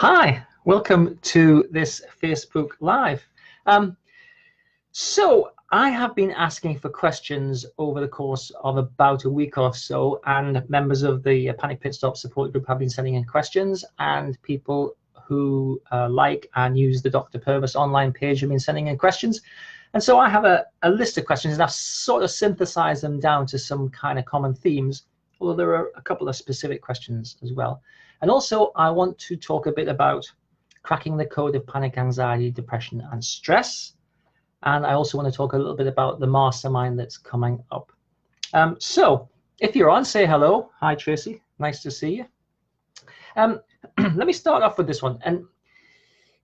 Hi, welcome to this Facebook Live. So I have been asking for questions over the course of about a week or so, and members of the Panic Pit Stop support group have been sending in questions, and people who like and use the Dr. Purves online page have been sending in questions. And so I have a list of questions, and I've sort of synthesized them down to some kind of common themes, although there are a couple of specific questions as well. And also, I want to talk a bit about cracking the code of panic, anxiety, depression, and stress. And I also want to talk a little bit about the mastermind that's coming up. So if you're on, say hello. Hi, Tracy. Nice to see you. Let me start off with this one. And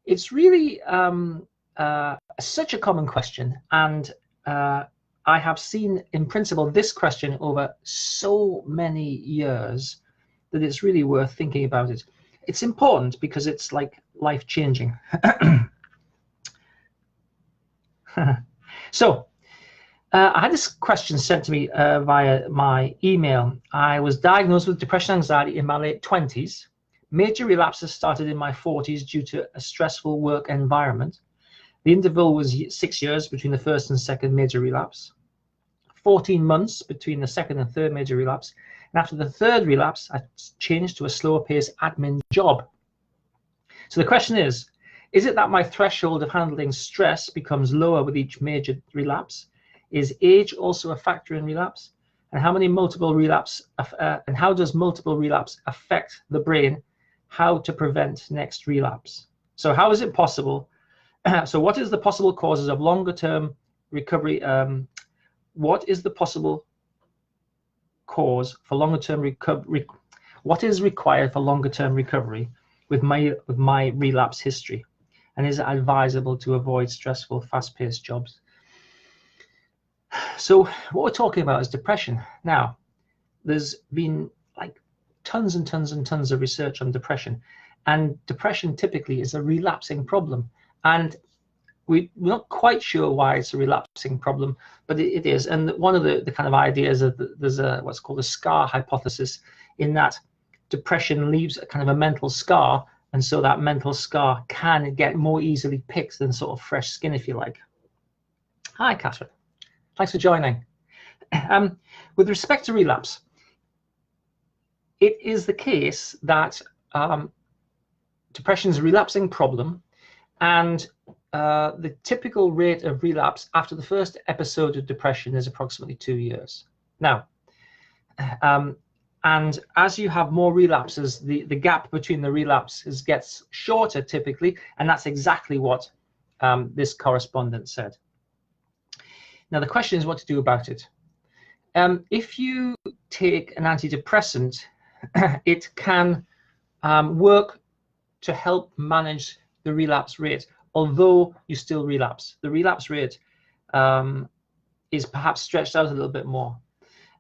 it's really such a common question. And I have seen, in principle, this question over so many years that it's really worth thinking about it. It's important because it's like life-changing. So I had this question sent to me via my email. I was diagnosed with depression and anxiety in my late 20s. Major relapses started in my 40s due to a stressful work environment. The interval was 6 years between the first and second major relapse, 14 months between the second and third major relapse. And after the third relapse, I changed to a slower pace admin job. So the question is it that my threshold of handling stress becomes lower with each major relapse? Is age also a factor in relapse? And how does multiple relapse affect the brain? How to prevent next relapse? So how is it possible? So what is the possible causes of longer term recovery? What is the possible cause for longer term recovery? What is required for longer term recovery with my relapse history? And is it advisable to avoid stressful, fast-paced jobs? So what we're talking about is depression. Now, there's been like tons and tons and tons of research on depression, and depression typically is a relapsing problem. And we're not quite sure why it's a relapsing problem, but it is. And one of the kind of ideas is that there's what's called a scar hypothesis, in that depression leaves a kind of a mental scar, and so that mental scar can get more easily picked than sort of fresh skin, if you like. Hi, Catherine. Thanks for joining. With respect to relapse, it is the case that depression is a relapsing problem, and the typical rate of relapse after the first episode of depression is approximately 2 years. Now, and as you have more relapses, the gap between the relapses gets shorter typically, and that's exactly what this correspondent said. Now, the question is what to do about it. If you take an antidepressant, it can work to help manage the relapse rate, although you still relapse. The relapse rate is perhaps stretched out a little bit more.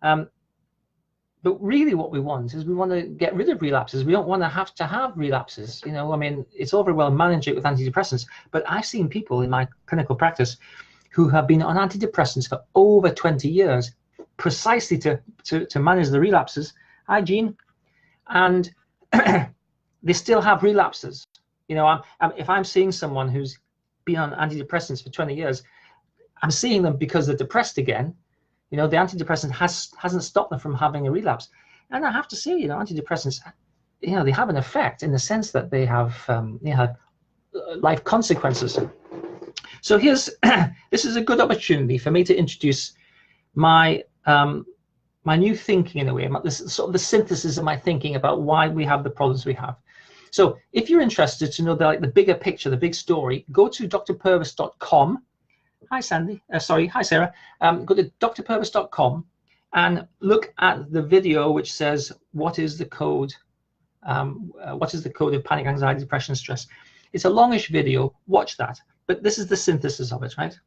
But really what we want is we want to get rid of relapses. We don't want to have relapses. You know, I mean, it's all very well manage it with antidepressants, but I've seen people in my clinical practice who have been on antidepressants for over 20 years, precisely to manage the relapses. Hi, Jean. And they still have relapses. You know, if I'm seeing someone who's been on antidepressants for 20 years, I'm seeing them because they're depressed again. You know, the antidepressant hasn't stopped them from having a relapse. And I have to say, you know, antidepressants, you know, they have an effect in the sense that they have, life consequences. So here's, this is a good opportunity for me to introduce my my new thinking in a way, this sort of the synthesis of my thinking about why we have the problems we have. So if you're interested to know the bigger picture, the big story, go to drpurves.com. Hi, Sandy. Hi, Sarah. Go to drpurves.com and look at the video which says, what is the code? What is the code of panic, anxiety, depression, stress? It's a longish video. Watch that. But this is the synthesis of it, right?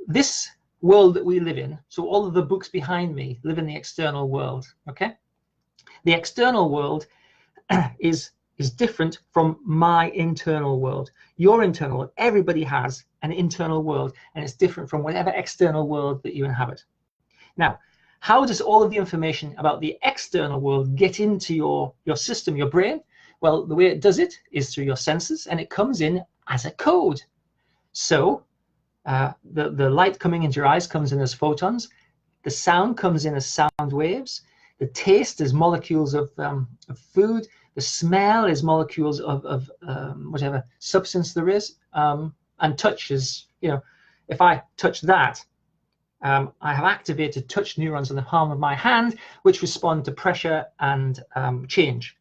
This world that we live in, so all of the books behind me live in the external world, okay? The external world is different from my internal world. Your internal world, everybody has an internal world, and it's different from whatever external world that you inhabit. Now, how does all of the information about the external world get into your system, your brain? Well, the way it does it is through your senses, and it comes in as a code. So the light coming into your eyes comes in as photons. The sound comes in as sound waves. The taste is molecules of food. The smell is molecules of whatever substance there is. And touch is, if I touch that, I have activated touch neurons in the palm of my hand, which respond to pressure and change.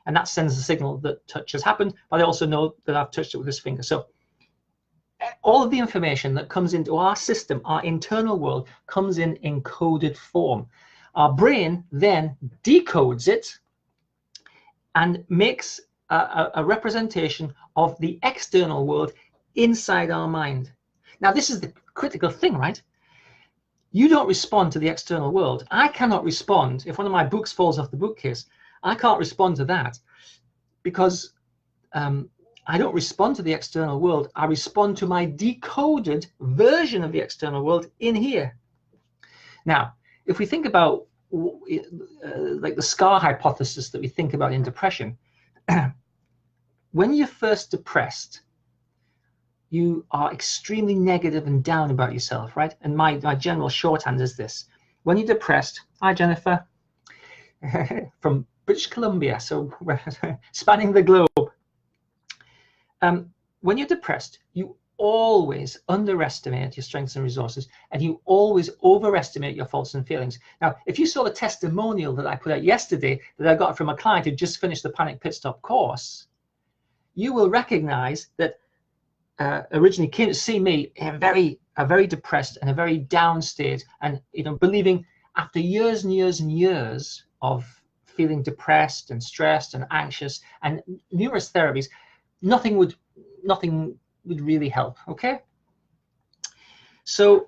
And that sends a signal that touch has happened, but I also know that I've touched it with this finger. So all of the information that comes into our system, our internal world, comes in encoded form. Our brain then decodes it and makes a representation of the external world inside our mind. Now, this is the critical thing, right? You don't respond to the external world. I cannot respond. If one of my books falls off the bookcase, I can't respond to that because I don't respond to the external world. I respond to my decoded version of the external world in here. Now, if we think about like the scar hypothesis that we think about in depression, when you're first depressed, you are extremely negative and down about yourself, right? And my general shorthand is this. When you're depressed, hi Jennifer, from British Columbia, so spanning the globe. When you're depressed, you always underestimate your strengths and resources, and you always overestimate your faults and feelings. Now, if you saw the testimonial that I put out yesterday that I got from a client who just finished the Panic Pit Stop course, you will recognize that originally came to see me in a very depressed and a very down state, and believing after years and years and years of feeling depressed and stressed and anxious and numerous therapies, nothing would really help. Okay, so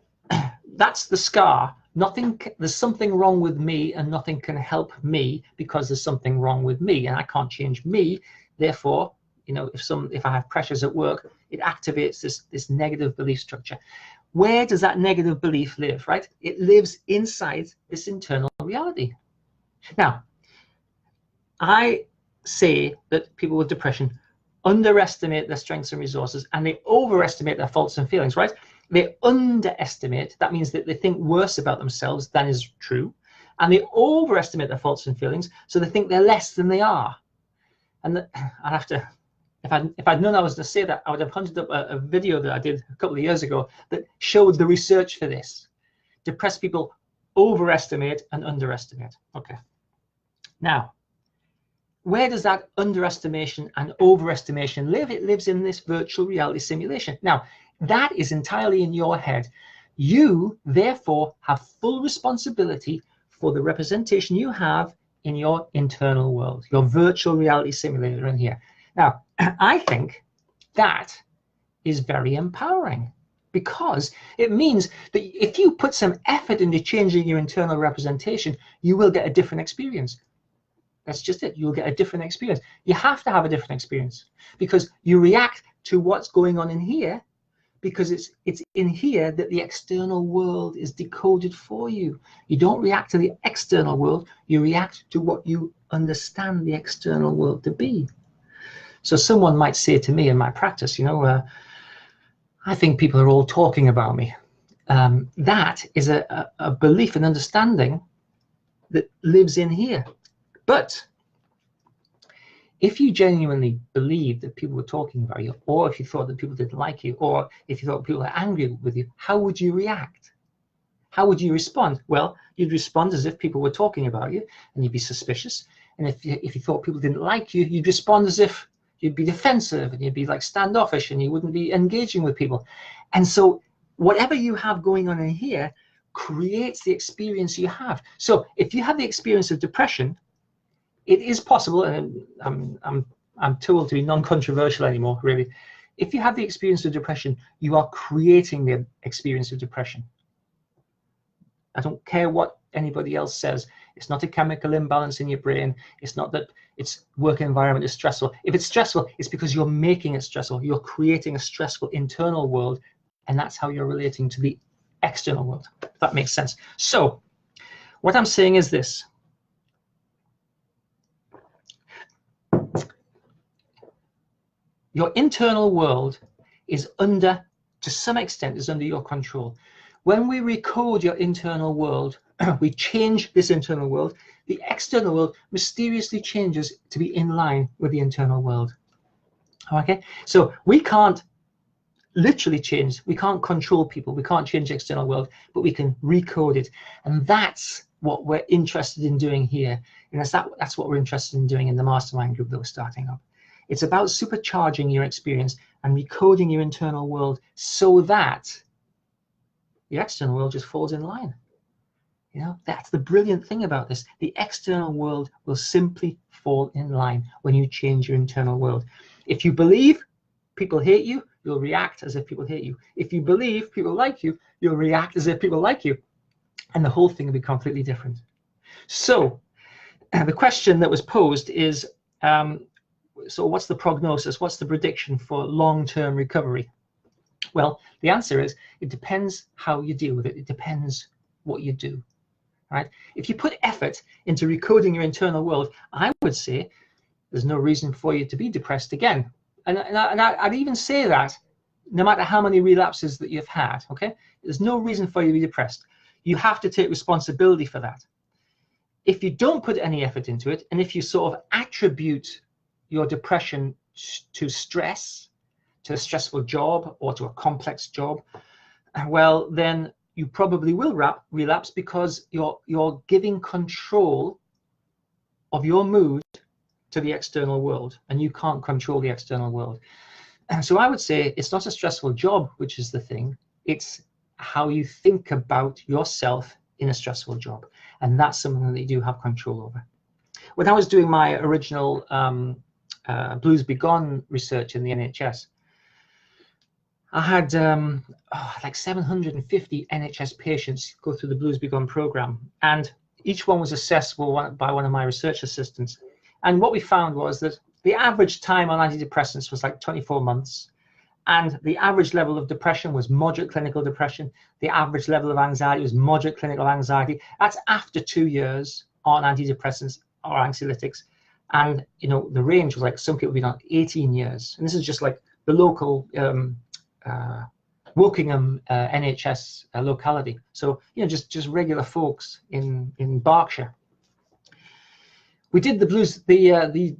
that's the scar. There's something wrong with me, and nothing can help me because there's something wrong with me, and I can't change me. Therefore, if I have pressures at work, it activates this negative belief structure. Where does that negative belief live, right? It lives inside this internal reality. Now, I say that people with depression underestimate their strengths and resources, and they overestimate their faults and feelings, right? They underestimate, that means that they think worse about themselves than is true, and they overestimate their faults and feelings, so they think they're less than they are. And I'd have to, if I'd known I was going to say that, I would have hunted up a video that I did a couple of years ago that showed the research for this. Depressed people overestimate and underestimate. Okay. Now, where does that underestimation and overestimation live? It lives in this virtual reality simulation. Now, that is entirely in your head. You, therefore, have full responsibility for the representation you have in your internal world, your virtual reality simulator in here. Now, I think that is very empowering, because it means that if you put some effort into changing your internal representation, you will get a different experience. That's just it. You'll get a different experience. You have to have a different experience because you react to what's going on in here, because it's in here that the external world is decoded for you. You don't react to the external world. You react to what you understand the external world to be. So someone might say to me in my practice, I think people are all talking about me. That is a belief and understanding that lives in here. But if you genuinely believed that people were talking about you, or if you thought that people didn't like you, or if you thought people were angry with you, how would you react? How would you respond? Well, you'd respond as if people were talking about you, and you'd be suspicious. And if you thought people didn't like you, you'd respond as if you'd be defensive, and you'd be like standoffish, and you wouldn't be engaging with people. And so whatever you have going on in here creates the experience you have. So if you have the experience of depression, it is possible, and I'm told to be non-controversial anymore, really. If you have the experience of depression, you are creating the experience of depression. I don't care what anybody else says. It's not a chemical imbalance in your brain. It's not that its work environment is stressful. If it's stressful, it's because you're making it stressful. You're creating a stressful internal world, and that's how you're relating to the external world, if that makes sense. So what I'm saying is this. Your internal world is under, to some extent, is under your control. When we recode your internal world, we change this internal world, the external world mysteriously changes to be in line with the internal world. Okay, so we can't literally change, we can't control people, we can't change the external world, but we can recode it. And that's what we're interested in doing here. And that's what we're interested in doing in the mastermind group that we're starting up. It's about supercharging your experience and recoding your internal world so that the external world just falls in line. You know, that's the brilliant thing about this. The external world will simply fall in line when you change your internal world. If you believe people hate you, you'll react as if people hate you. If you believe people like you, you'll react as if people like you. And the whole thing will be completely different. So the question that was posed is, so what's the prognosis? What's the prediction for long-term recovery? Well, the answer is it depends how you deal with it. It depends what you do. Right? If you put effort into recoding your internal world, I would say there's no reason for you to be depressed again. And I'd even say that no matter how many relapses that you've had, okay, there's no reason for you to be depressed. You have to take responsibility for that. If you don't put any effort into it, and if you sort of attribute your depression to stress, to a stressful job or to a complex job, well, then you probably will relapse because you're giving control of your mood to the external world, and you can't control the external world. And so I would say it's not a stressful job which is the thing, it's how you think about yourself in a stressful job, and that's something that you do have control over. When I was doing my original Blues Be Gone research in the NHS, I had like 750 NHS patients go through the Blues Be Gone program, and each one was assessed by one of my research assistants. And what we found was that the average time on antidepressants was like 24 months, and the average level of depression was moderate clinical depression. The average level of anxiety was moderate clinical anxiety. That's after 2 years on antidepressants or anxiolytics. And you know, the range was like some people being on 18 years. And this is just like the local Wokingham NHS locality. So you know, just regular folks in Berkshire. We did the Blues. They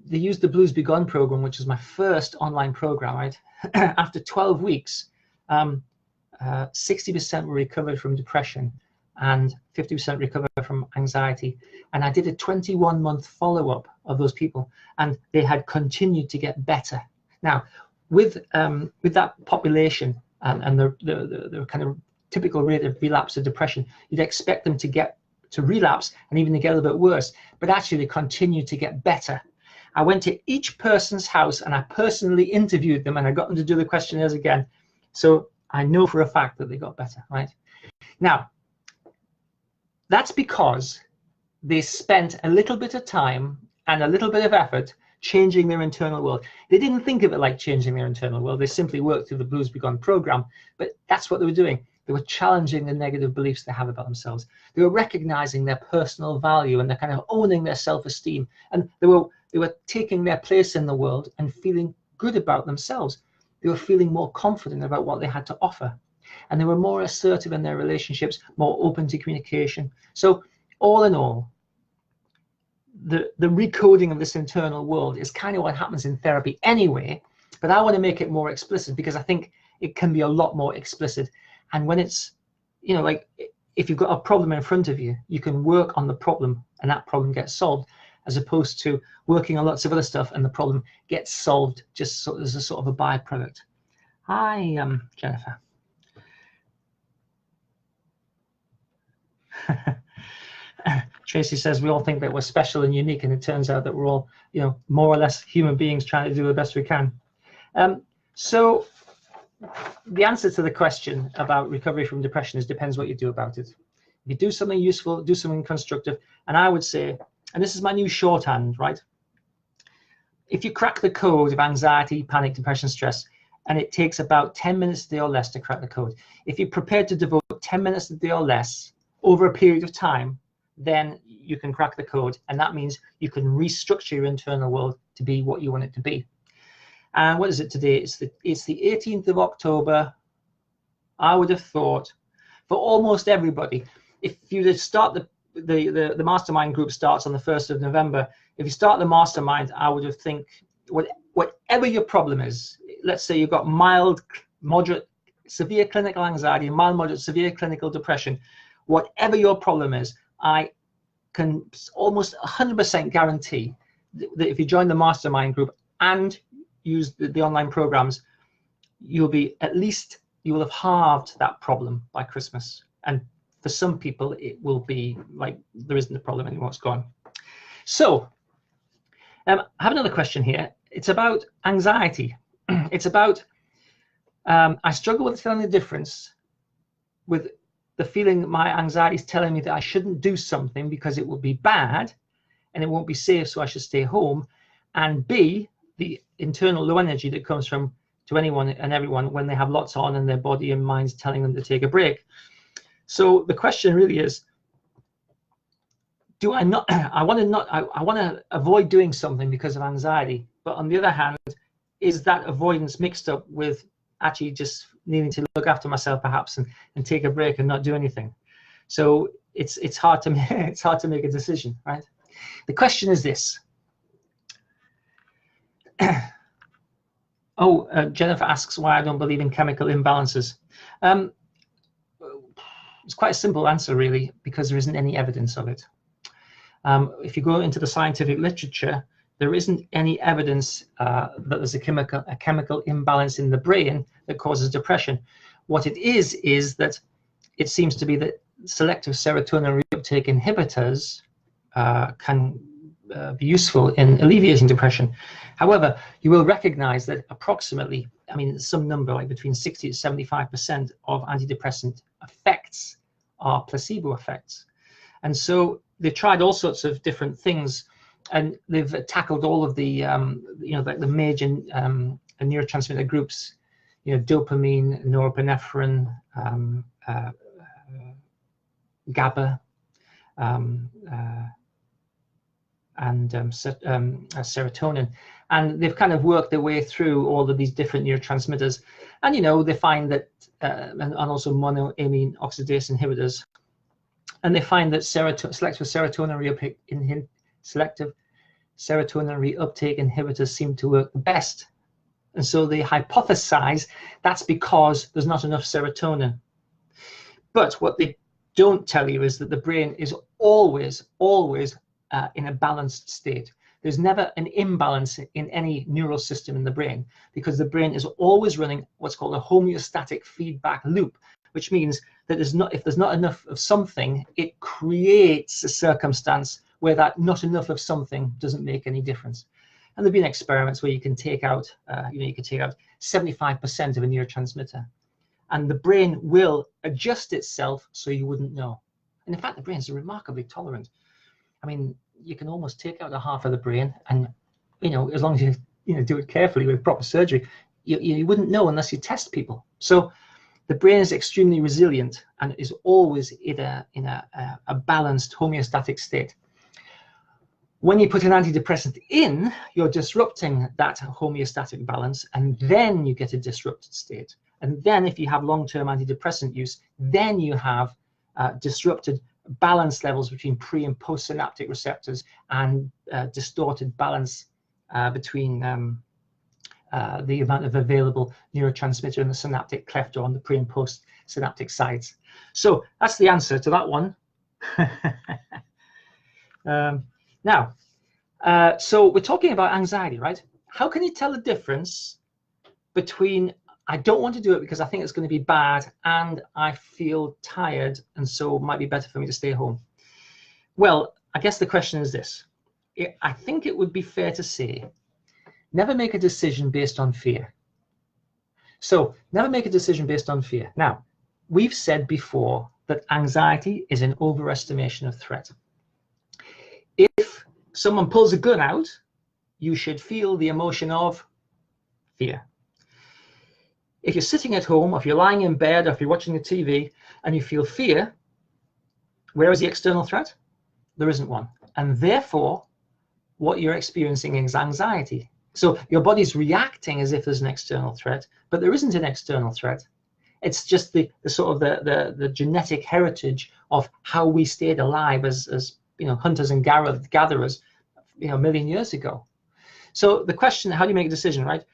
used the Blues Be Gone program, which was my first online program. Right, after 12 weeks, 60% were recovered from depression, and 50% recovered from anxiety. And I did a 21-month follow-up of those people, and they had continued to get better. Now, with that population and the kind of typical rate of relapse of depression, you'd expect them to relapse and even to get a little bit worse, but actually they continue to get better. I went to each person's house and I personally interviewed them, and I got them to do the questionnaires again. So I know for a fact that they got better, right? Now, that's because they spent a little bit of time and a little bit of effort changing their internal world. They didn't think of it like changing their internal world. They simply worked through the Blues Be Gone program, but that's what they were doing. They were challenging the negative beliefs they have about themselves. They were recognizing their personal value, and they're kind of owning their self-esteem. And they were taking their place in the world and feeling good about themselves. They were feeling more confident about what they had to offer. And they were more assertive in their relationships, more open to communication. So all in all, the recoding of this internal world is kind of what happens in therapy anyway, but I want to make it more explicit because I think it can be a lot more explicit. And when it's, you know, like if you've got a problem in front of you, you can work on the problem and that problem gets solved, as opposed to working on lots of other stuff and the problem gets solved just as a sort of a byproduct. Hi, Jennifer. Tracy says we all think that we're special and unique, and it turns out that we're all, you know, more or less human beings trying to do the best we can. So the answer to the question about recovery from depression is depends what you do about it. If you do something useful, do something constructive, and I would say, and this is my new shorthand, right? If you crack the code of anxiety, panic, depression, stress, and it takes about 10 minutes a day or less to crack the code, if you're prepared to devote 10 minutes a day or less over a period of time, then you can crack the code, and that means you can restructure your internal world to be what you want it to be. And what is it today? It's the 18th of October. I would have thought for almost everybody, if you just start the mastermind group starts on the 1st of November. If you start the mastermind, I would have think whatever your problem is, let's say you've got mild, moderate, severe clinical anxiety, mild, moderate, severe clinical depression, whatever your problem is, I can almost 100% guarantee that if you join the mastermind group and use the online programs, you will have halved that problem by Christmas. And for some people, it will be like there isn't a problem anymore, it's gone. So I have another question here. It's about anxiety. It's about, I struggle with telling the difference with the feeling that my anxiety is telling me that I shouldn't do something because it will be bad and it won't be safe, so I should stay home. And B, the internal low energy that comes from to anyone and everyone when they have lots on and their body and mind's telling them to take a break. So the question really is, do I not, I want to avoid doing something because of anxiety, but on the other hand, is that avoidance mixed up with actually just needing to look after myself perhaps and take a break and not do anything? So it's hard to make a decision, right? The question is this. Jennifer asks why I don't believe in chemical imbalances. It's quite a simple answer, really, because there isn't any evidence of it. If you go into the scientific literature, there isn't any evidence that there's a chemical imbalance in the brain that causes depression. What it is that it seems to be that selective serotonin reuptake inhibitors can be useful in alleviating depression. However, you will recognize that approximately, some number like between 60 to 75% of antidepressant effects are placebo effects. And so they've tried all sorts of different things, and they've tackled all of the, the major neurotransmitter groups, dopamine, norepinephrine, GABA, and serotonin, and they've kind of worked their way through all of these different neurotransmitters, and they find that, and also monoamine oxidase inhibitors, and they find that selective serotonin reuptake inhibitors seem to work the best, and so they hypothesize that's because there's not enough serotonin. But what they don't tell you is that the brain is always in a balanced state. There's never an imbalance in any neural system in the brain, because the brain is always running what's called a homeostatic feedback loop, which means that if there's not enough of something, it creates a circumstance where that not enough of something doesn't make any difference. And there've been experiments where you can take out, 75% of a neurotransmitter, and the brain will adjust itself so you wouldn't know. And in fact, the brain's remarkably tolerant. You can almost take out a half of the brain, and as long as you do it carefully with proper surgery, you wouldn't know unless you test people. So the brain is extremely resilient and is always in a balanced homeostatic state. When you put an antidepressant in, you're disrupting that homeostatic balance, and then you get a disrupted state. And then if you have long-term antidepressant use, then you have disrupted balance levels between pre and postsynaptic receptors, and distorted balance between the amount of available neurotransmitter in the synaptic cleft or on the pre and post synaptic sides. So that's the answer to that one. Now, so we're talking about anxiety, right? How can you tell the difference between I don't want to do it because I think it's going to be bad, and I feel tired, and so it might be better for me to stay home? Well, I guess the question is this. I think it would be fair to say, never make a decision based on fear. So never make a decision based on fear. Now, we've said before that anxiety is an overestimation of threat. If someone pulls a gun out, you should feel the emotion of fear. If you're sitting at home, or if you're lying in bed, or if you're watching the TV and you feel fear, where is the external threat? There isn't one. And therefore, what you're experiencing is anxiety. So your body's reacting as if there's an external threat, but there isn't an external threat. It's just the sort of the genetic heritage of how we stayed alive as hunters and gatherers, a million years ago. So the question, how do you make a decision, right?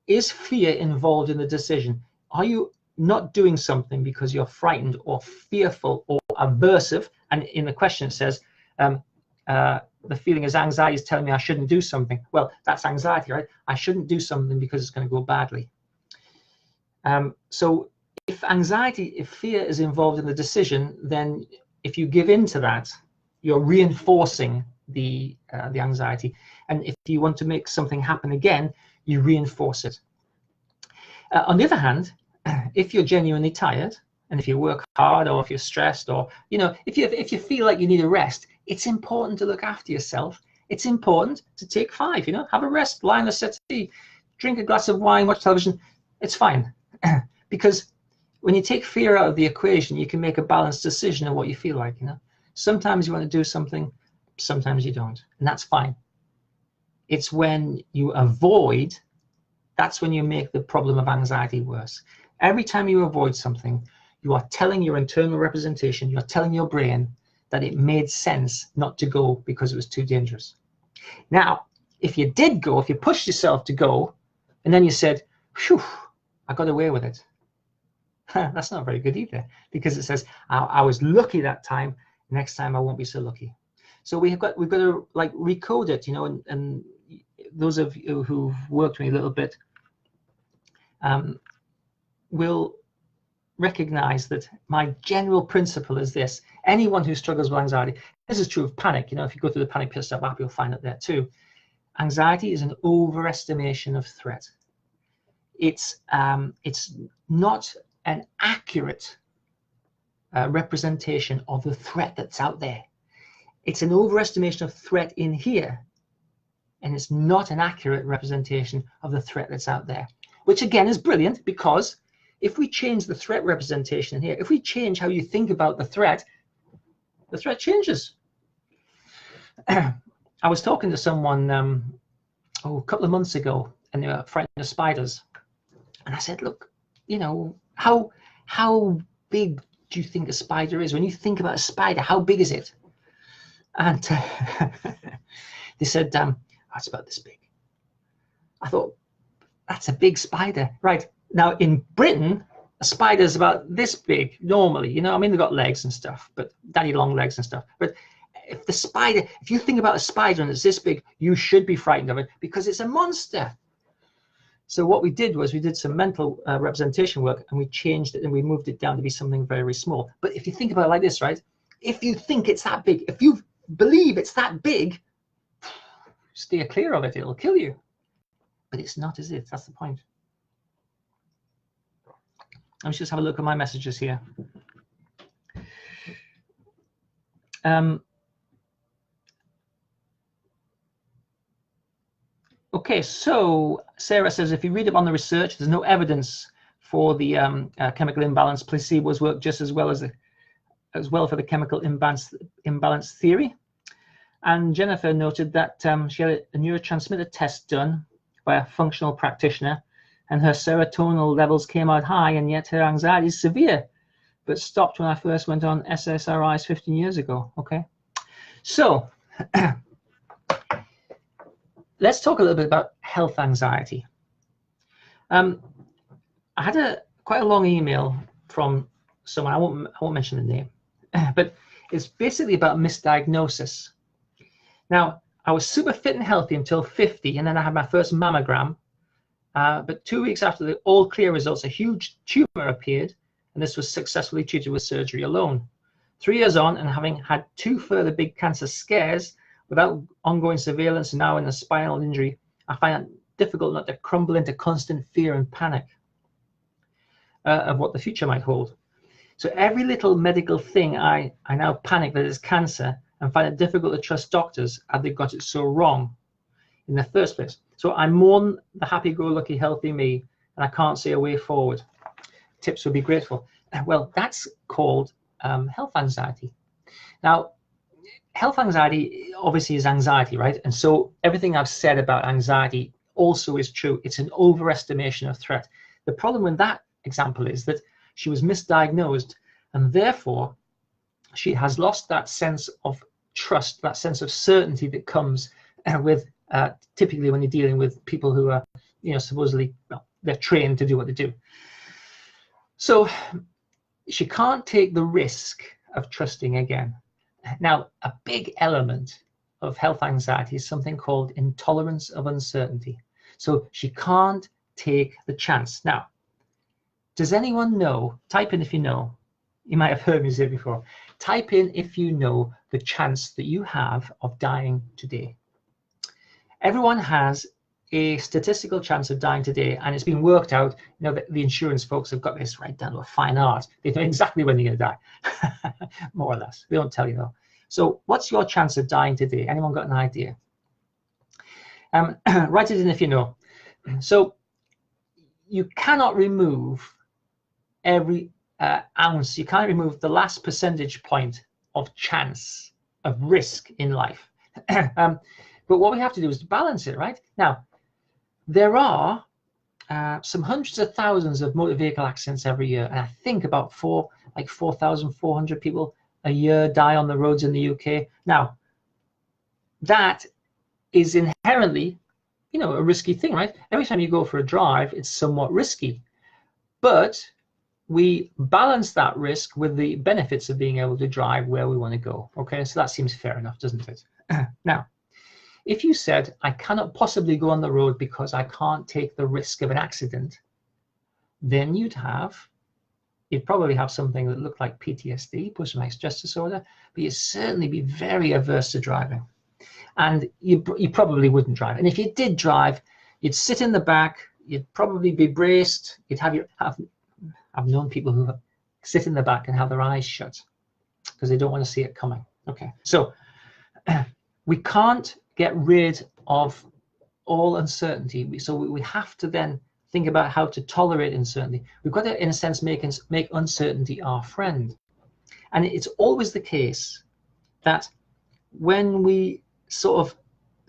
Is fear involved in the decision? Are you not doing something because you're frightened or fearful or aversive? And in the question it says, the feeling is anxiety is telling me I shouldn't do something. Well, that's anxiety, right? I shouldn't do something because it's going to go badly. So if fear is involved in the decision, then if you give in to that, you're reinforcing the anxiety. And if you want to make something happen again, you reinforce it. On the other hand, if you're genuinely tired, and if you work hard, or if you're stressed, or if you feel like you need a rest, it's important to look after yourself. It's important to take 5, have a rest, lie on the settee, drink a glass of wine, watch television. It's fine. Because when you take fear out of the equation, you can make a balanced decision of what you feel like. Sometimes you want to do something, sometimes you don't, and that's fine. It's when you avoid, that's when you make the problem of anxiety worse. Every time you avoid something, you are telling your internal representation, you're telling your brain that it made sense not to go because it was too dangerous. Now, if you did go, if you pushed yourself to go, and then you said, phew, I got away with it. That's not very good either, because it says, I was lucky that time, next time I won't be so lucky. So we've got to like recode it, and those of you who've worked with me a little bit will recognize that my general principle is this: anyone who struggles with anxiety, this is true of panic, if you go through the Panic Pit Stop app, you'll find it there too. Anxiety is an overestimation of threat. It's not an accurate representation of the threat that's out there. It's an overestimation of threat in here, and it's not an accurate representation of the threat that's out there, which again is brilliant, because if we change the threat representation in here, if we change how you think about the threat changes. I was talking to someone a couple of months ago, and they were frightened of spiders, and I said, look, how big do you think a spider is? When you think about a spider, how big is it? And they said, it's about this big. I thought, that's a big spider. Right. Now, in Britain, a spider is about this big normally. They've got legs and stuff, but daddy long legs and stuff. But if you think about a spider and it's this big, you should be frightened of it because it's a monster. So what we did was we did some mental representation work, and we changed it and we moved it down to be something very, very small. But if you think about it like this, right? If you think it's that big, if you believe it's that big, steer clear of it. It'll kill you. But it's not, is it? That's the point. Let's just have a look at my messages here. Okay, so Sarah says, if you read up on the research, there's no evidence for the chemical imbalance. Placebos work just as well for the chemical imbalance theory. And Jennifer noted that she had a neurotransmitter test done by a functional practitioner, and her serotonin levels came out high, and yet her anxiety is severe, but stopped when I first went on SSRIs 15 years ago. Okay, so let's talk a little bit about health anxiety. I had quite a long email from someone, I won't mention the name, but it's basically about misdiagnosis. Now, I was super fit and healthy until 50, and then I had my first mammogram. But 2 weeks after the all clear results, a huge tumor appeared, and this was successfully treated with surgery alone. 3 years on, and having had 2 further big cancer scares, without ongoing surveillance and now in a spinal injury, I find it difficult not to crumble into constant fear and panic of what the future might hold. So every little medical thing, I now panic that it's cancer, and find it difficult to trust doctors as they got it so wrong in the first place. So I mourn the happy-go-lucky, healthy me, and I can't see a way forward. Tips would be grateful. Well, that's called health anxiety. Now, health anxiety obviously is anxiety, right? And so everything I've said about anxiety also is true. It's an overestimation of threat. The problem with that example is that she was misdiagnosed, and therefore she has lost that sense of trust, that sense of certainty that comes with typically when you're dealing with people who are, supposedly, well, they're trained to do what they do. So she can't take the risk of trusting again. Now, a big element of health anxiety is something called intolerance of uncertainty. So she can't take the chance. Now, does anyone know? Type in if you know. You might have heard me say it before. Type in if you know the chance that you have of dying today. Everyone has a statistical chance of dying today, and it's been worked out. The insurance folks have got this right down to a fine art. They know exactly when you're going to die, more or less. They don't tell you though. So what's your chance of dying today? Anyone got an idea? Write it in if you know. So you cannot remove every ounce. You can't remove the last percentage point of chance, of risk in life. But what we have to do is balance it, right? Now, there are some hundreds of thousands of motor vehicle accidents every year, and I think about 4,400 people a year die on the roads in the UK. Now, that is inherently, a risky thing, right? Every time you go for a drive, it's somewhat risky, but we balance that risk with the benefits of being able to drive where we want to go. Okay, so that seems fair enough, doesn't it? Now, if you said, I cannot possibly go on the road because I can't take the risk of an accident, then you'd probably have something that looked like PTSD, post-traumatic stress disorder, but you'd certainly be very averse to driving. And you probably wouldn't drive. And if you did drive, you'd sit in the back, you'd probably be braced, you'd I've known people who sit in the back and have their eyes shut because they don't want to see it coming. Okay, so we can't get rid of all uncertainty. So we have to then think about how to tolerate uncertainty. We've got to, in a sense, make uncertainty our friend. And it's always the case that when we sort of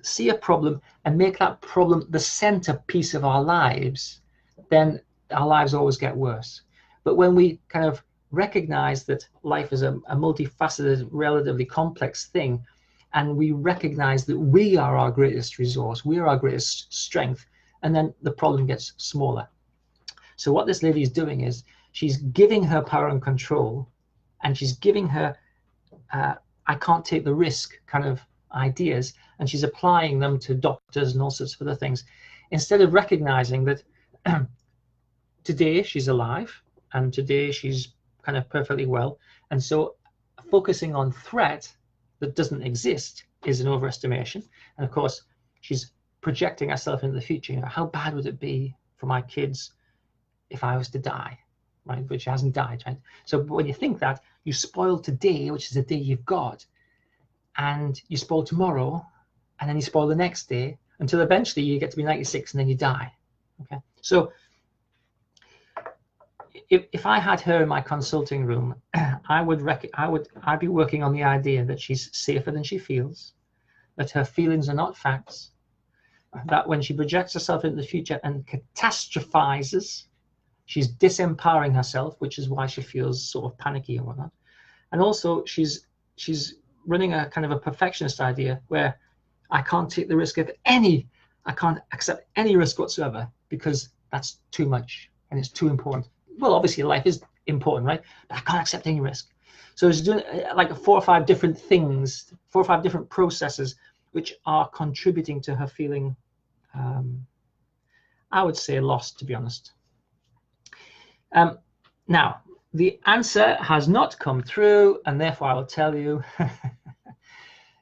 see a problem and make that problem the centerpiece of our lives, then our lives always get worse. But when we kind of recognize that life is a multifaceted, relatively complex thing, and we recognize that we are our greatest resource, we are our greatest strength, and then the problem gets smaller. So what this lady is doing is she's giving her power and control, and she's giving her I can't take the risk kind of ideas, and she's applying them to doctors and all sorts of other things, instead of recognizing that today she's alive and today she's kind of perfectly well. And so focusing on threat that doesn't exist is an overestimation. And of course, she's projecting herself into the future. How bad would it be for my kids if I was to die, right? But she hasn't died, right? So when you think that, you spoil today, which is the day you've got, and you spoil tomorrow, and then you spoil the next day, until eventually you get to be 96 and then you die. Okay, so if I had her in my consulting room, I'd be working on the idea that she's safer than she feels, that her feelings are not facts, that when she projects herself into the future and catastrophizes, she's disempowering herself, which is why she feels sort of panicky and whatnot. And also she's running a kind of a perfectionist idea where I can't take the risk of I can't accept any risk whatsoever because that's too much and it's too important. Well, obviously life is important, right? But I can't accept any risk. So she's doing like 4 or 5 different things, 4 or 5 different processes, which are contributing to her feeling, I would say, lost, to be honest. Now, the answer has not come through, and therefore I will tell you,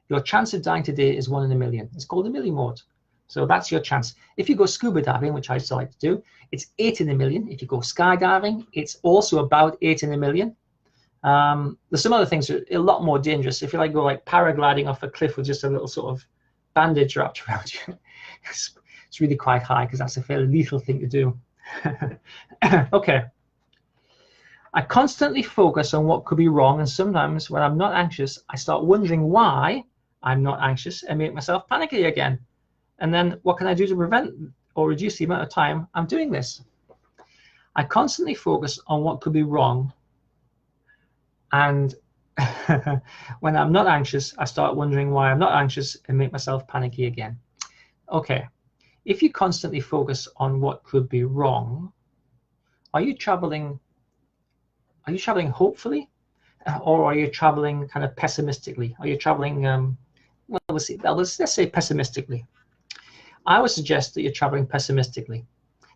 your chance of dying today is 1 in a million. It's called a millimort. So that's your chance. If you go scuba diving, which I still like to do, it's 8 in a million. If you go skydiving, it's also about 8 in a million. There's some other things that are a lot more dangerous. If you go like paragliding off a cliff with just a little sort of bandage wrapped around you, it's really quite high because that's a fairly lethal thing to do. Okay. I constantly focus on what could be wrong, and sometimes when I'm not anxious, I start wondering why I'm not anxious and make myself panicky again. And then what can I do to prevent or reduce the amount of time I'm doing this. I constantly focus on what could be wrong, and when I'm not anxious, I start wondering why I'm not anxious and make myself panicky again. Okay, if you constantly focus on what could be wrong, are you traveling hopefully, or are you traveling kind of pessimistically? Are you traveling, well, let's say pessimistically. I would suggest that you're traveling pessimistically.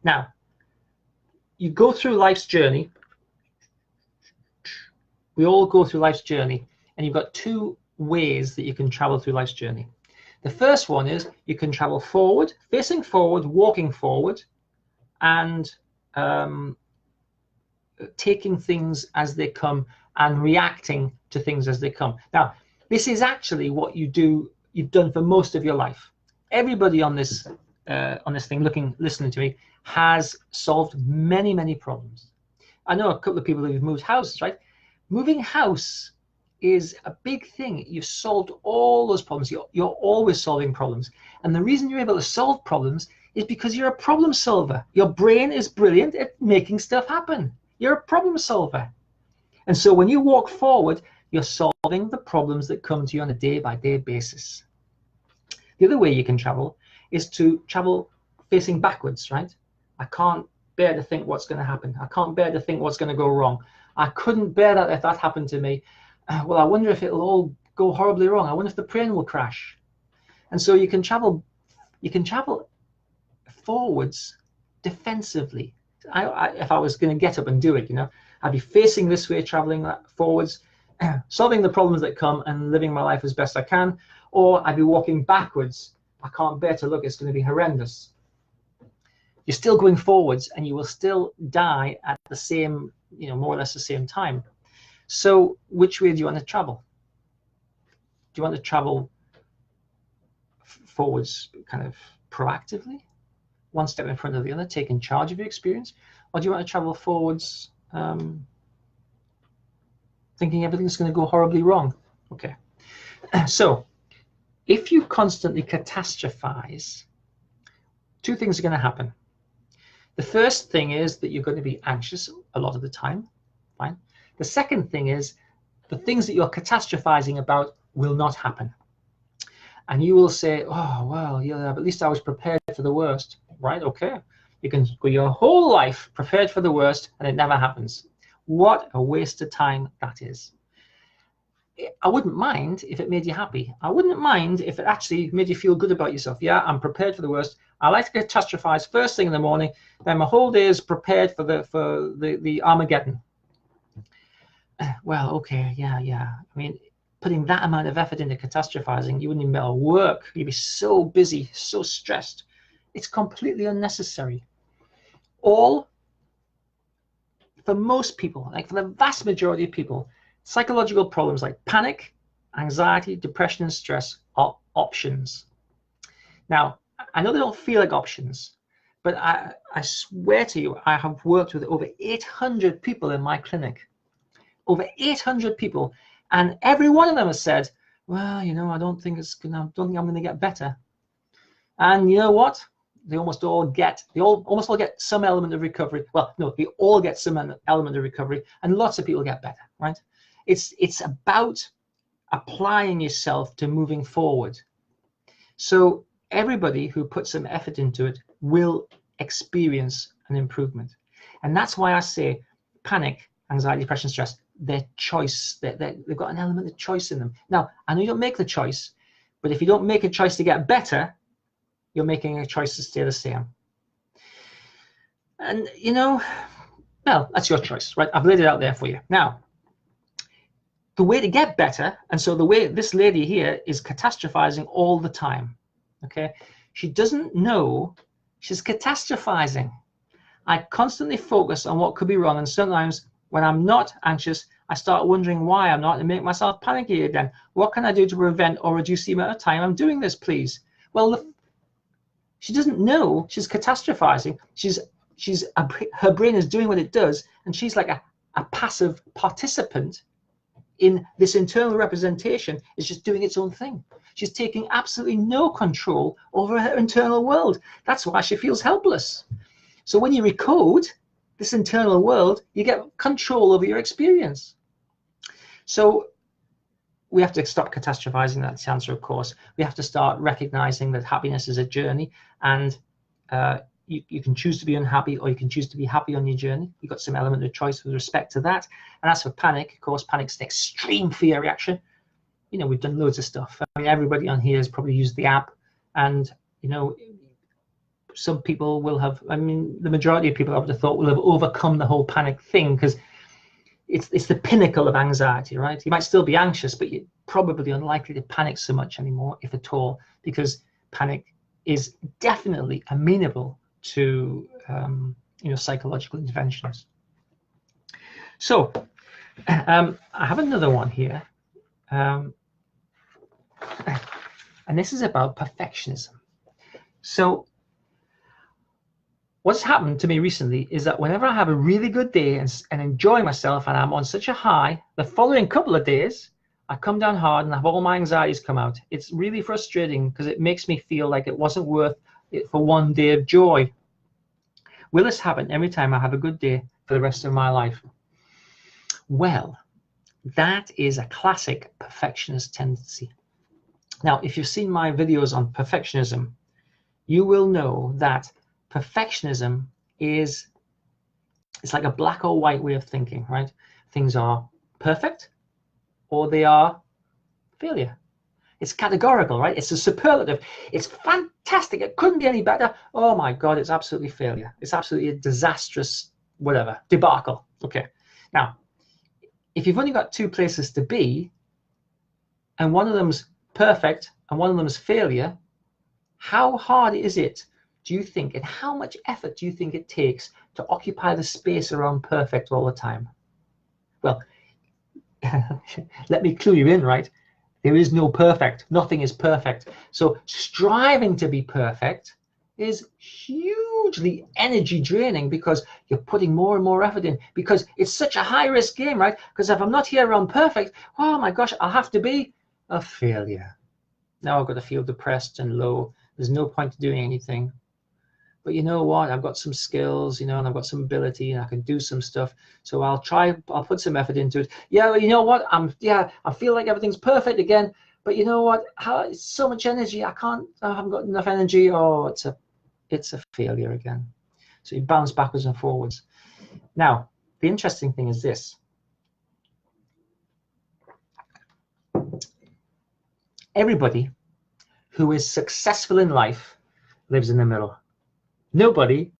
Now, you go through life's journey. We all go through life's journey, and you've got two ways that you can travel through life's journey. The first one is you can travel forward, facing forward, walking forward, and taking things as they come and reacting to things as they come. Now, this is actually what you've done for most of your life. Everybody on this thing, listening to me, has solved many, many problems. I know a couple of people who've moved houses, right? Moving house is a big thing. You've solved all those problems. You're always solving problems. And the reason you're able to solve problems is because you're a problem solver. Your brain is brilliant at making stuff happen. You're a problem solver. And so when you walk forward, you're solving the problems that come to you on a day-by-day basis. The other way you can travel is to travel facing backwards, right? I can't bear to think what's going to happen. I can't bear to think what's going to go wrong. I couldn't bear that if that happened to me. Well, I wonder if it'll all go horribly wrong. I wonder if the plane will crash. And so you can travel forwards defensively. If I was going to get up and do it, I'd be facing this way, traveling forwards, solving the problems that come and living my life as best I can, or I'd be walking backwards. I can't bear to look, it's going to be horrendous. You're still going forwards, and you will still die at the same, more or less the same time. So which way do you want to travel? Do you want to travel forwards kind of proactively, one step in front of the other, taking charge of your experience? Or do you want to travel forwards thinking everything's going to go horribly wrong? Okay. So if you constantly catastrophize, two things are going to happen. The first thing is that you're going to be anxious a lot of the time. Fine. The second thing is the things that you're catastrophizing about will not happen. And you will say, oh, well, yeah, at least I was prepared for the worst. Right? Okay. You can go your whole life prepared for the worst, and it never happens. What a waste of time that is. I wouldn't mind if it made you happy. I wouldn't mind if it actually made you feel good about yourself. Yeah, I'm prepared for the worst. I like to catastrophize first thing in the morning. Then my whole day is prepared for the Armageddon. Well, okay, yeah. I mean, putting that amount of effort into catastrophizing, you wouldn't even be able to work. You'd be so busy, so stressed. It's completely unnecessary. For most people, like for the vast majority of people, psychological problems like panic, anxiety, depression, and stress are options. Now, I know they don't feel like options, but I swear to you, I have worked with over 800 people in my clinic. Over 800 people, and every one of them has said, well, I don't think I'm going to get better. And you know what? They almost all get some element of recovery. Well, no, they all get some element of recovery, and lots of people get better, right? It's about applying yourself to moving forward. So everybody who puts some effort into it will experience an improvement. And that's why I say panic, anxiety, depression, stress, they're choice. They've got an element of choice in them. Now, I know you don't make the choice, but if you don't make a choice to get better, you're making a choice to stay the same. And, well, that's your choice, right? I've laid it out there for you. Now, the way to get better, and so the way this lady here is catastrophizing all the time, okay? She doesn't know she's catastrophizing. I constantly focus on what could be wrong, and sometimes when I'm not anxious, I start wondering why I'm not and make myself panicky again. What can I do to prevent or reduce the amount of time I'm doing this, please? Well, she doesn't know she's catastrophizing. Her brain is doing what it does, and she's like a passive participant in this internal representation is just doing its own thing. She's taking absolutely no control over her internal world. That's why she feels helpless. So when you recode this internal world, you get control over your experience. So we have to stop catastrophizing. That's the answer, of course. We have to start recognizing that happiness is a journey, and you can choose to be unhappy, or you can choose to be happy on your journey. You've got some element of choice with respect to that. And as for panic, of course, panic's an extreme fear reaction. You know, we've done loads of stuff. I mean, everybody on here has probably used the app, and you know, some people will have, I mean, the majority of people I would have thought will have overcome the whole panic thing, because it's the pinnacle of anxiety, right? You might still be anxious, but you're probably unlikely to panic so much anymore, if at all, because panic is definitely amenable to psychological interventions. So I have another one here, and this is about perfectionism. So what's happened to me recently is that whenever I have a really good day and enjoy myself, and I'm on such a high, the following couple of days I come down hard and have all my anxieties come out. It's really frustrating, because it makes me feel like it wasn't worth it for one day of joy. Will this happen every time I have a good day for the rest of my life? Well, that is a classic perfectionist tendency. Now, if you've seen my videos on perfectionism, you will know that perfectionism it's like a black or white way of thinking, right? Things are perfect or they are failure. It's categorical, right? It's a superlative. It's fantastic. It couldn't be any better. Oh my God, it's absolutely failure. It's absolutely a disastrous, whatever, debacle. Okay. Now, if you've only got two places to be, and one of them's perfect and one of them's failure, how hard is it, do you think, and how much effort do you think it takes to occupy the space around perfect all the time? Well, let me clue you in, right? There is no perfect. Nothing is perfect. So striving to be perfect is hugely energy draining, because you're putting more and more effort in, because it's such a high risk game, right? Because if I'm not here around perfect, oh my gosh, I'll have to be a failure. Now I've got to feel depressed and low. There's no point to doing anything. But you know what? I've got some skills, and I've got some ability, and I can do some stuff. So I'll put some effort into it. Yeah, well, you know what? I feel like everything's perfect again. But you know what? It's so much energy. I haven't got enough energy. Oh, it's a failure again. So you bounce backwards and forwards. Now, the interesting thing is this. Everybody who is successful in life lives in the middle. Nobody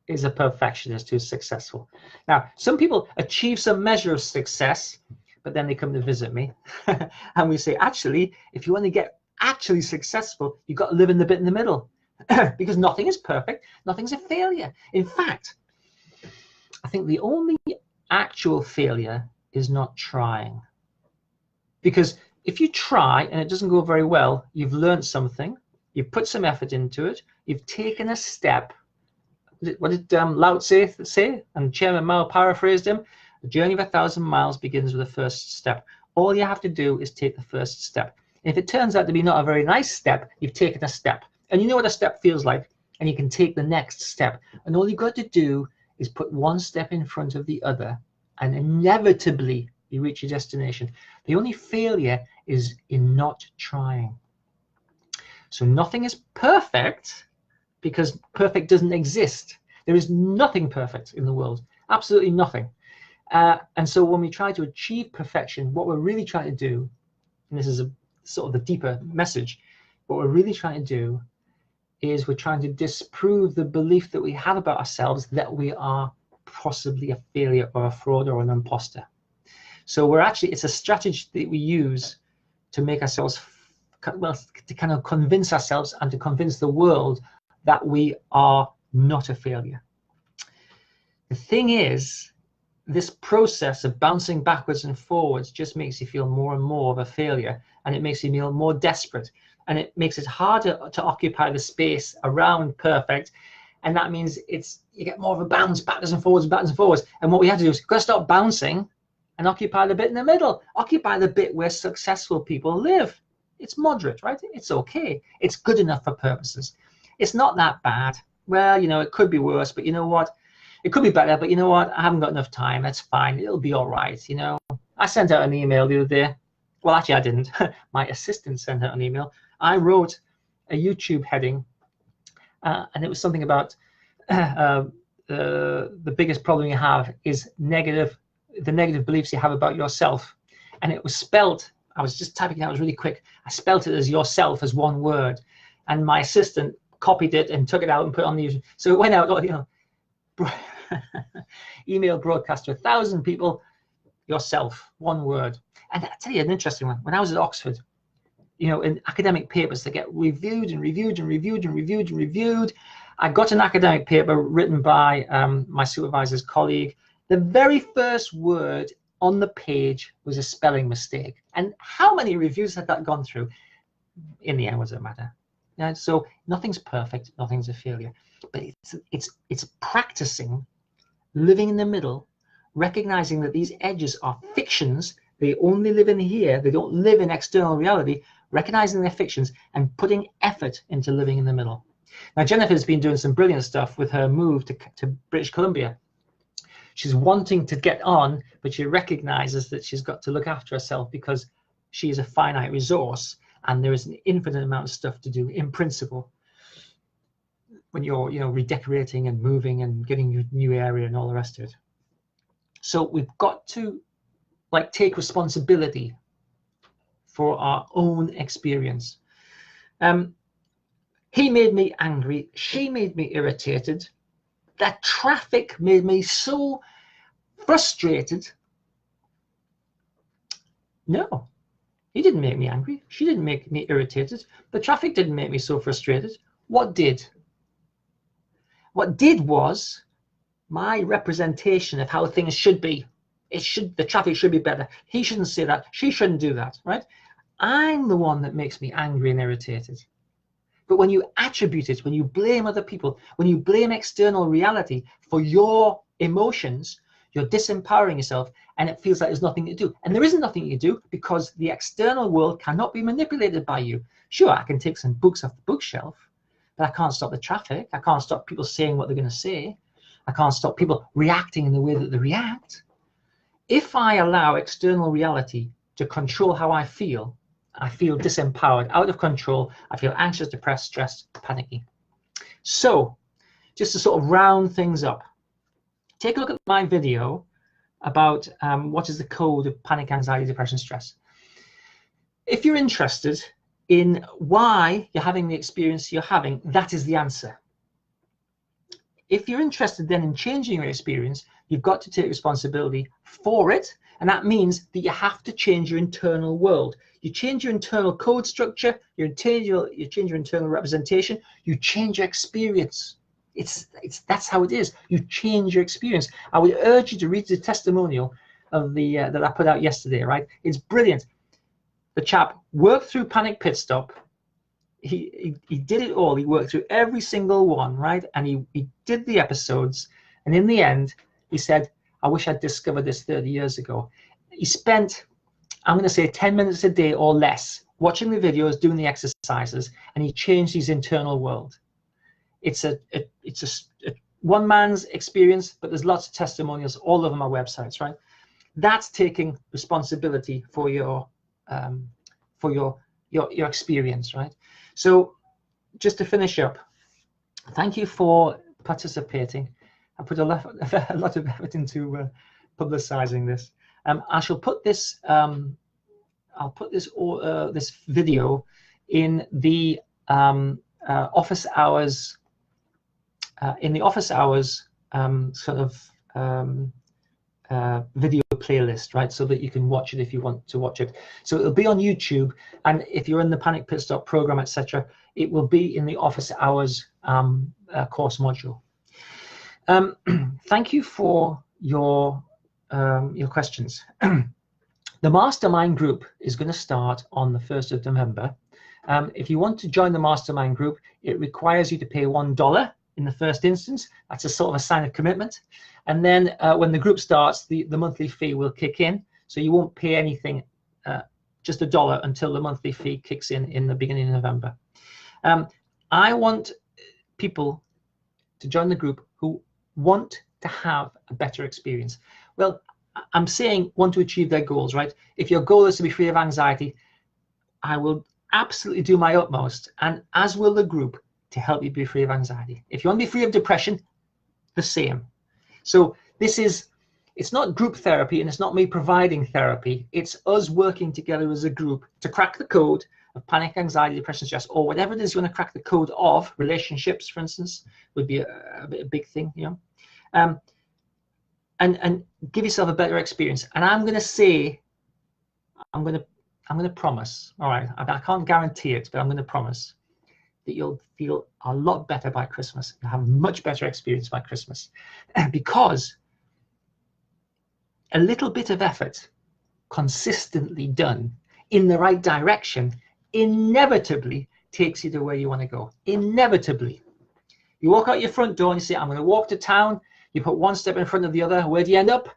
is a perfectionist who's successful. Now, some people achieve some measure of success, but then they come to visit me and we say, actually, if you want to get actually successful, you've got to live in the bit in the middle, because nothing is perfect. Nothing's a failure. In fact, I think the only actual failure is not trying. Because if you try and it doesn't go very well, you've learned something, you've put some effort into it, you've taken a step. What did Lao Tse say? And Chairman Mao paraphrased him. The journey of 1,000 miles begins with the first step. All you have to do is take the first step. If it turns out to be not a very nice step, you've taken a step. And you know what a step feels like, and you can take the next step. And all you've got to do is put one step in front of the other, and inevitably you reach your destination. The only failure is in not trying. So nothing is perfect, because perfect doesn't exist. There is nothing perfect in the world, absolutely nothing. And so when we try to achieve perfection, what we're really trying to do, and this is a sort of the deeper message, what we're really trying to do is we're trying to disprove the belief that we have about ourselves that we are possibly a failure or a fraud or an imposter. So it's a strategy that we use to make ourselves, well, to kind of convince ourselves and to convince the world that we are not a failure. The thing is, this process of bouncing backwards and forwards just makes you feel more and more of a failure, and it makes you feel more desperate, and it makes it harder to occupy the space around perfect, and that means you get more of a bounce backwards and forwards, and what we have to do is we've got to stop bouncing and occupy the bit in the middle. Occupy the bit where successful people live. It's moderate, right? It's okay. It's good enough for purposes. It's not that bad. Well, you know, it could be worse, but you know what? It could be better, but you know what? I haven't got enough time. That's fine. It'll be all right, you know. I sent out an email the other day. Well, actually, I didn't. My assistant sent out an email. I wrote a YouTube heading, and it was something about the biggest problem you have is the negative beliefs you have about yourself. And it was spelt, I was just typing it out, it was really quick. I spelt it as yourself as one word. And my assistant copied it and took it out and put it on the YouTube. So it went out, you know, email broadcast to 1,000 people, yourself, one word. And I'll tell you an interesting one. When I was at Oxford, you know, in academic papers, they get reviewed and reviewed and reviewed and reviewed and reviewed. I got an academic paper written by my supervisor's colleague. The very first word on the page was a spelling mistake. And how many reviews had that gone through? In the end, what does it matter? So nothing's perfect, nothing's a failure. But it's practicing living in the middle, recognizing that these edges are fictions. They only live in here. They don't live in external reality. Recognizing their fictions and putting effort into living in the middle. Now, Jennifer's been doing some brilliant stuff with her move to British Columbia. She's wanting to get on, but she recognizes that she's got to look after herself because she is a finite resource and there is an infinite amount of stuff to do in principle when you're, you know, redecorating and moving and getting your new area and all the rest of it. So we've got to like take responsibility for our own experience. He made me angry. She made me irritated. That traffic made me so frustrated. No, he didn't make me angry. She didn't make me irritated. The traffic didn't make me so frustrated. What did? What did was my representation of how things should be. The traffic should be better. He shouldn't say that. She shouldn't do that, right? I'm the one that makes me angry and irritated. But when you attribute it, when you blame other people, when you blame external reality for your emotions, you're disempowering yourself and it feels like there's nothing to do. And there isn't nothing to do because the external world cannot be manipulated by you. Sure, I can take some books off the bookshelf, but I can't stop the traffic. I can't stop people saying what they're going to say. I can't stop people reacting in the way that they react. If I allow external reality to control how I feel disempowered, out of control. I feel anxious, depressed, stressed, panicky. So, just to sort of round things up, take a look at my video about what is the code of panic, anxiety, depression, stress. If you're interested in why you're having the experience you're having, that is the answer. If you're interested then in changing your experience, you've got to take responsibility for it. And that means that you have to change your internal world. You change your internal code structure, you change your internal representation, you change your experience. That's how it is. You change your experience. I would urge you to read the testimonial of the that I put out yesterday, right? It's brilliant. The chap worked through Panic Pit Stop. He did it all. He worked through every single one, right? And he did the episodes. And in the end, he said, I wish I'd discovered this 30 years ago. He spent, I'm going to say 10 minutes a day or less watching the videos, doing the exercises, and he changed his internal world. It's a one man's experience, but there's lots of testimonials all over my websites, right? That's taking responsibility for your experience, right? So just to finish up, thank you for participating. I put a lot of effort into publicizing this. I shall put this. I'll put this this video in the office hours. In the office hours sort of video playlist, right? So that you can watch it if you want to watch it. So it'll be on YouTube, and if you're in the Panic Pit Stop program, etc., it will be in the office hours course module. Thank you for your questions. The Mastermind group is going to start on the 1st of November. If you want to join the Mastermind group, it requires you to pay $1 in the first instance. That's a sort of a sign of commitment. And then when the group starts, the monthly fee will kick in. So you won't pay anything, just $1 until the monthly fee kicks in the beginning of November. I want people to join the group who want to have a better experience. Well, I'm saying want to achieve their goals, right? If your goal is to be free of anxiety, I will absolutely do my utmost, and as will the group, to help you be free of anxiety. If you want to be free of depression, the same. So it's not group therapy, and it's not me providing therapy. It's us working together as a group to crack the code of panic, anxiety, depression, stress, or whatever it is you want to crack the code of. Relationships, for instance, would be a big thing, you know. And give yourself a better experience. And I'm going to say, I'm going to promise, all right, I can't guarantee it, but I'm going to promise that you'll feel a lot better by Christmas. You'll have a much better experience by Christmas, because a little bit of effort consistently done in the right direction inevitably takes you to where you want to go. Inevitably. You walk out your front door and you say, I'm going to walk to town. You put one step in front of the other. Where do you end up?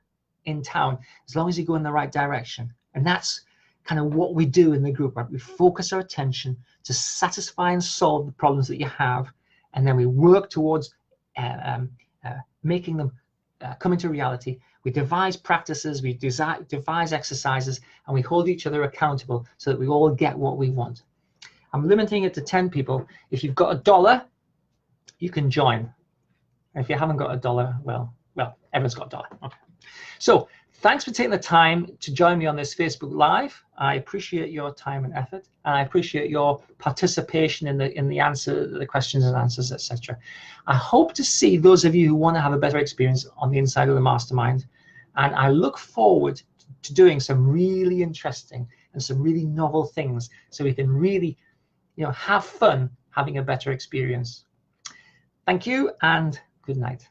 In town, as long as you go in the right direction. And that's kind of what we do in the group, right? We focus our attention to satisfy and solve the problems that you have, and then we work towards making them come into reality. We devise practices, we devise exercises, and we hold each other accountable so that we all get what we want. I'm limiting it to 10 people. If you've got $1, you can join. If you haven't got $1, well, everyone's got $1. Okay. So thanks for taking the time to join me on this Facebook Live. I appreciate your time and effort, and I appreciate your participation in the answer, the questions and answers, etc. I hope to see those of you who want to have a better experience on the inside of the Mastermind, and I look forward to doing some really interesting and some really novel things so we can really, have fun having a better experience. Thank you, and good night.